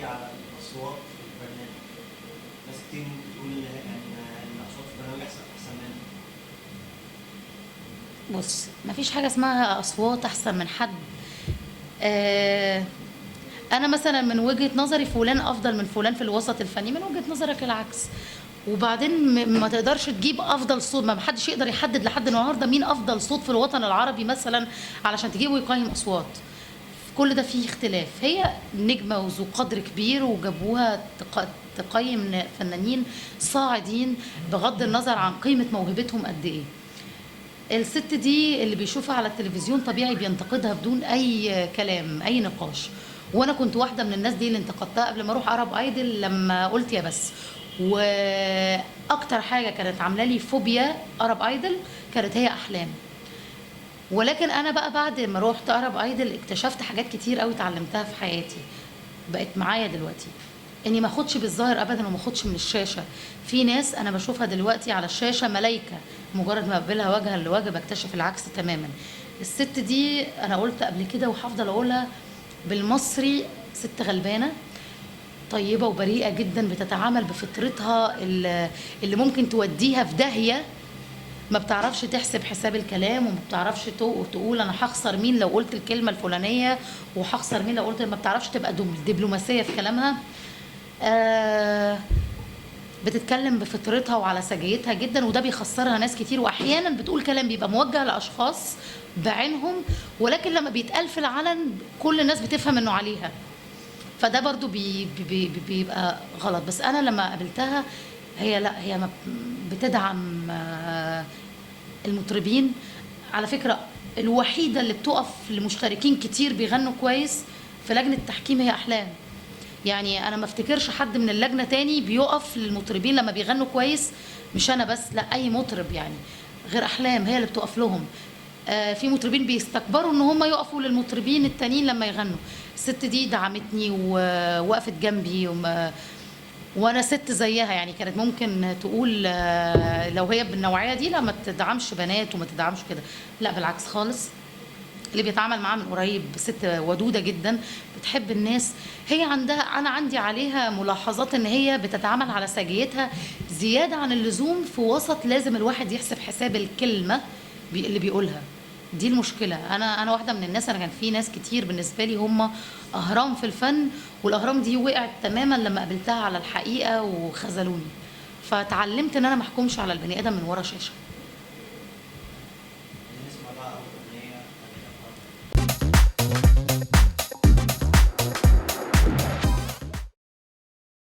على الاصوات في البرنامج. ناس كتير ممكن تقول ان الاصوات في البرنامج احسن منها. بص، مفيش حاجة اسمها أصوات أحسن من حد. آه أنا مثلا من وجهة نظري فلان أفضل من فلان في الوسط الفني، من وجهة نظرك العكس. وبعدين ما تقدرش تجيب أفضل صوت، ما حدش يقدر يحدد لحد النهاردة مين أفضل صوت في الوطن العربي مثلا علشان تجيبه يقيم أصوات. كل ده فيه اختلاف. هي نجمة وذو قدر كبير وجابوها تقيم فنانين صاعدين بغض النظر عن قيمة موهبتهم قد ايه. الست دي اللي بيشوفها على التلفزيون طبيعي بينتقدها بدون اي كلام اي نقاش، وانا كنت واحده من الناس دي اللي انتقدتها قبل ما اروح عرب ايدل لما قلت يا بس. واكتر حاجه كانت عامله لي فوبيا عرب ايدل كانت هي احلام. ولكن انا بقى بعد ما روحت عرب ايدل اكتشفت حاجات كتير قوي اتعلمتها في حياتي بقت معايا دلوقتي، اني ما اخدش بالظاهر ابدا وما اخدش من الشاشه. في ناس انا بشوفها دلوقتي على الشاشه ملايكه، مجرد ما اقابلها وجها لوجه بكتشف العكس تماما. الست دي انا قلت قبل كده وهفضل اقولها بالمصري، ست غلبانه طيبه وبريئه جدا، بتتعامل بفطرتها اللي ممكن توديها في داهيه. ما بتعرفش تحسب حساب الكلام، وما بتعرفش تقول انا هخسر مين لو قلت الكلمه الفلانيه وهخسر مين لو قلت، ما بتعرفش تبقى دبلوماسيه في كلامها. بتتكلم بفطرتها وعلى سجيتها جدا، وده بيخسرها ناس كتير. واحيانا بتقول كلام بيبقى موجه لاشخاص بعينهم، ولكن لما بيتقال في العلن كل الناس بتفهم انه عليها، فده برضو بيبقى غلط. بس انا لما قابلتها هي لا، هي بتدعم المطربين. على فكرة الوحيدة اللي بتقف لمشتركين كتير بيغنوا كويس في لجنة التحكيم هي أحلام. يعني أنا ما افتكرش حد من اللجنة تاني بيقف للمطربين لما بيغنوا كويس، مش أنا بس، لا أي مطرب يعني، غير أحلام هي اللي بتقف لهم. في مطربين بيستكبروا ان هم يقفوا للمطربين التانيين لما يغنوا. الست دي دعمتني ووقفت جنبي وانا ست زيها. يعني كانت ممكن تقول لو هي بالنوعيه دي لا ما تدعمش بنات وما تدعمش كده، لا بالعكس خالص. اللي بيتعامل معاها من قريب ست ودوده جدا، بتحب الناس. هي عندها، انا عندي عليها ملاحظات ان هي بتتعامل على سجيتها زياده عن اللزوم في وسط لازم الواحد يحسب حساب الكلمه اللي بيقولها. دي المشكله. انا واحده من الناس، انا كان في ناس كتير بالنسبه لي هم اهرام في الفن، والاهرام دي وقعت تماما لما قابلتها على الحقيقه وخذلوني. فتعلمت ان انا ما احكمش على البني ادم من ورا شاشه.